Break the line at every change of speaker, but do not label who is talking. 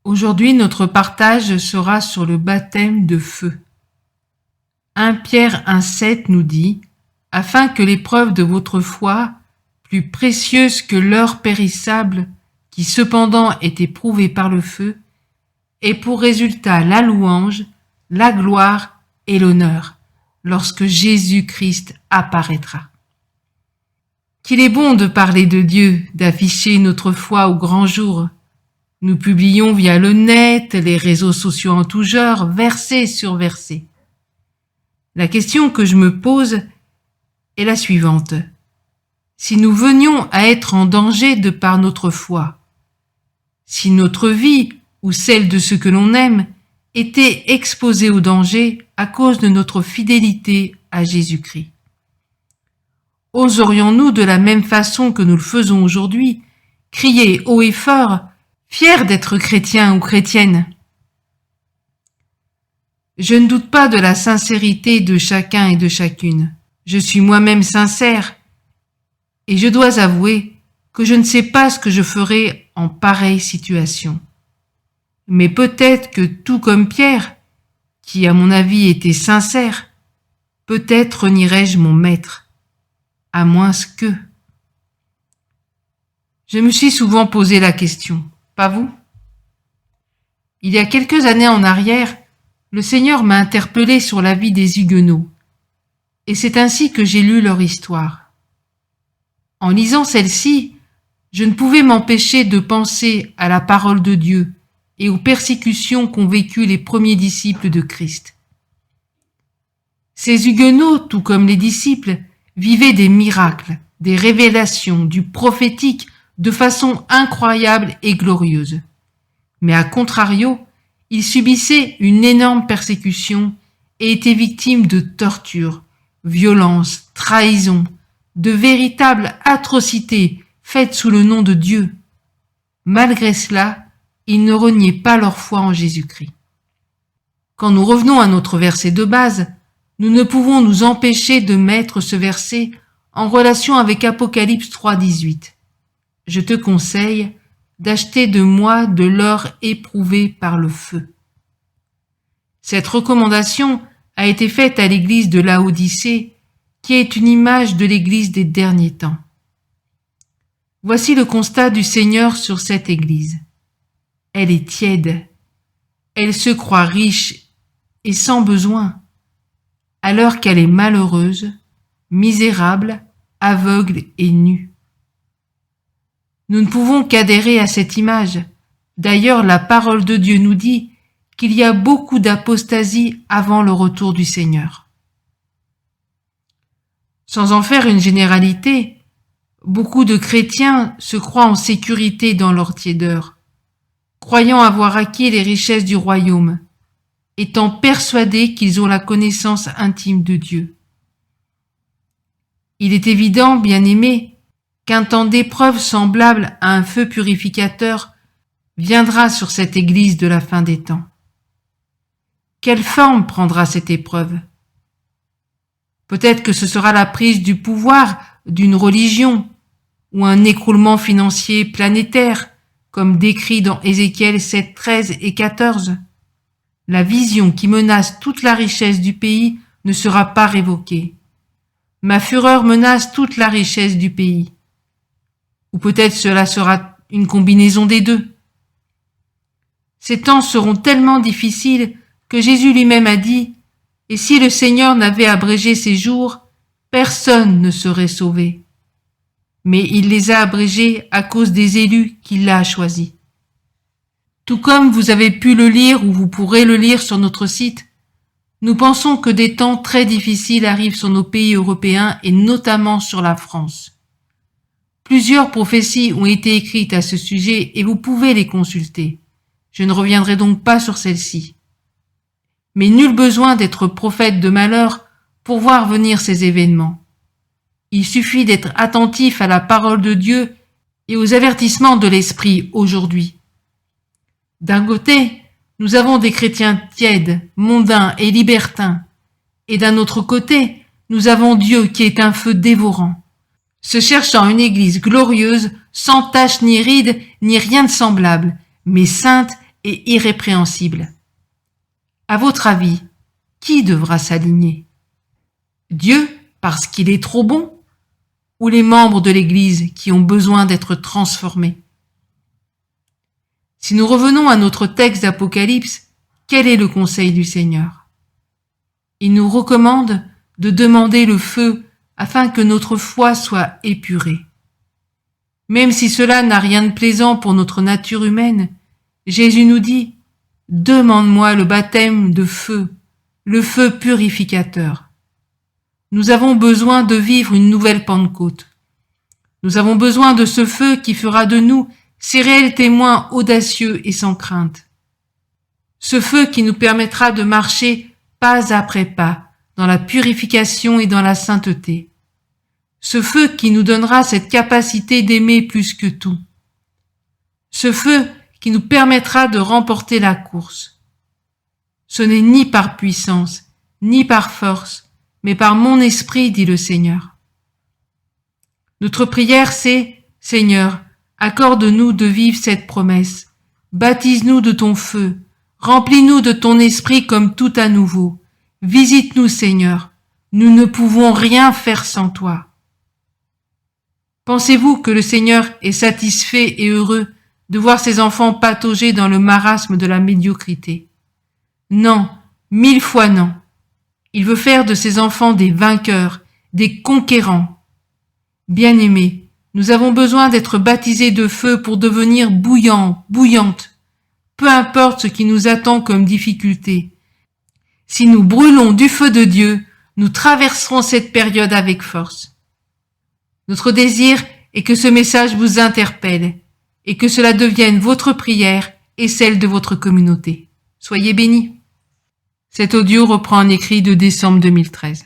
Aujourd'hui, notre partage sera sur le baptême de feu. 1 Pierre 1,7 nous dit « Afin que l'épreuve de votre foi, plus précieuse que l'or périssable, qui cependant est éprouvée par le feu, ait pour résultat la louange, la gloire et l'honneur, lorsque Jésus-Christ apparaîtra. » Qu'il est bon de parler de Dieu, d'afficher notre foi au grand jour. Nous publions via le net, les réseaux sociaux en tout genre, verset sur verset. La question que je me pose est la suivante. Si nous venions à être en danger de par notre foi, si notre vie ou celle de ceux que l'on aime était exposée au danger à cause de notre fidélité à Jésus-Christ, oserions-nous de la même façon que nous le faisons aujourd'hui, crier haut et fort, fiers d'être chrétiens ou chrétiennes? Je ne doute pas de la sincérité de chacun et de chacune. Je suis moi-même sincère et je dois avouer que je ne sais pas ce que je ferai en pareille situation. Mais peut-être que tout comme Pierre, qui à mon avis était sincère, peut-être renierai-je mon maître, à moins que... Je me suis souvent posé la question, pas vous? Il y a quelques années en arrière, le Seigneur m'a interpellé sur la vie des Huguenots, et c'est ainsi que j'ai lu leur histoire. En lisant celle-ci, je ne pouvais m'empêcher de penser à la parole de Dieu et aux persécutions qu'ont vécues les premiers disciples de Christ. Ces Huguenots, tout comme les disciples, vivaient des miracles, des révélations, du prophétique de façon incroyable et glorieuse. Mais à contrario, ils subissaient une énorme persécution et étaient victimes de tortures, violences, trahisons, de véritables atrocités faites sous le nom de Dieu. Malgré cela, ils ne reniaient pas leur foi en Jésus-Christ. Quand nous revenons à notre verset de base, nous ne pouvons nous empêcher de mettre ce verset en relation avec Apocalypse 3,18. Je te conseille d'acheter de moi de l'or éprouvé par le feu. Cette recommandation a été faite à l'église de Laodicée, qui est une image de l'église des derniers temps. Voici le constat du Seigneur sur cette église. Elle est tiède, elle se croit riche et sans besoin, alors qu'elle est malheureuse, misérable, aveugle et nue. Nous ne pouvons qu'adhérer à cette image. D'ailleurs, la parole de Dieu nous dit qu'il y a beaucoup d'apostasie avant le retour du Seigneur. Sans en faire une généralité, beaucoup de chrétiens se croient en sécurité dans leur tiédeur, croyant avoir acquis les richesses du royaume, étant persuadés qu'ils ont la connaissance intime de Dieu. Il est évident, bien-aimés, qu'un temps d'épreuve semblable à un feu purificateur viendra sur cette Église de la fin des temps. Quelle forme prendra cette épreuve? Peut-être que ce sera la prise du pouvoir d'une religion ou un écroulement financier planétaire, comme décrit dans Ézéchiel 7, 13 et 14. La vision qui menace toute la richesse du pays ne sera pas révoquée. Ma fureur menace toute la richesse du pays. Ou peut-être cela sera une combinaison des deux. Ces temps seront tellement difficiles que Jésus lui-même a dit « Et si le Seigneur n'avait abrégé ces jours, personne ne serait sauvé. » Mais il les a abrégés à cause des élus qu'il a choisis. Tout comme vous avez pu le lire ou vous pourrez le lire sur notre site, nous pensons que des temps très difficiles arrivent sur nos pays européens et notamment sur la France. Plusieurs prophéties ont été écrites à ce sujet et vous pouvez les consulter. Je ne reviendrai donc pas sur celles-ci. Mais nul besoin d'être prophète de malheur pour voir venir ces événements. Il suffit d'être attentif à la parole de Dieu et aux avertissements de l'Esprit aujourd'hui. D'un côté, nous avons des chrétiens tièdes, mondains et libertins, et d'un autre côté, nous avons Dieu qui est un feu dévorant, se cherchant une église glorieuse, sans tache ni ride, ni rien de semblable, mais sainte et irrépréhensible. À votre avis, qui devra s'aligner? Dieu, parce qu'il est trop bon, ou les membres de l'Église qui ont besoin d'être transformés? Si nous revenons à notre texte d'Apocalypse, quel est le conseil du Seigneur? Il nous recommande de demander le feu afin que notre foi soit épurée. Même si cela n'a rien de plaisant pour notre nature humaine, Jésus nous dit « Demande-moi le baptême de feu, le feu purificateur ». Nous avons besoin de vivre une nouvelle Pentecôte. Nous avons besoin de ce feu qui fera de nous ces réels témoins audacieux et sans crainte. Ce feu qui nous permettra de marcher pas après pas dans la purification et dans la sainteté. Ce feu qui nous donnera cette capacité d'aimer plus que tout. Ce feu qui nous permettra de remporter la course. Ce n'est ni par puissance, ni par force, mais par mon esprit, dit le Seigneur. Notre prière, c'est « Seigneur, accorde-nous de vivre cette promesse. Baptise-nous de ton feu. Remplis-nous de ton esprit comme tout à nouveau. Visite-nous, Seigneur. Nous ne pouvons rien faire sans toi. » Pensez-vous que le Seigneur est satisfait et heureux de voir ses enfants patauger dans le marasme de la médiocrité? Non, 1000 fois non. Il veut faire de ses enfants des vainqueurs, des conquérants. Bien-aimés, nous avons besoin d'être baptisés de feu pour devenir bouillants, bouillantes. Peu importe ce qui nous attend comme difficulté. Si nous brûlons du feu de Dieu, nous traverserons cette période avec force. Notre désir est que ce message vous interpelle et que cela devienne votre prière et celle de votre communauté. Soyez bénis. Cet audio reprend un écrit de décembre 2013.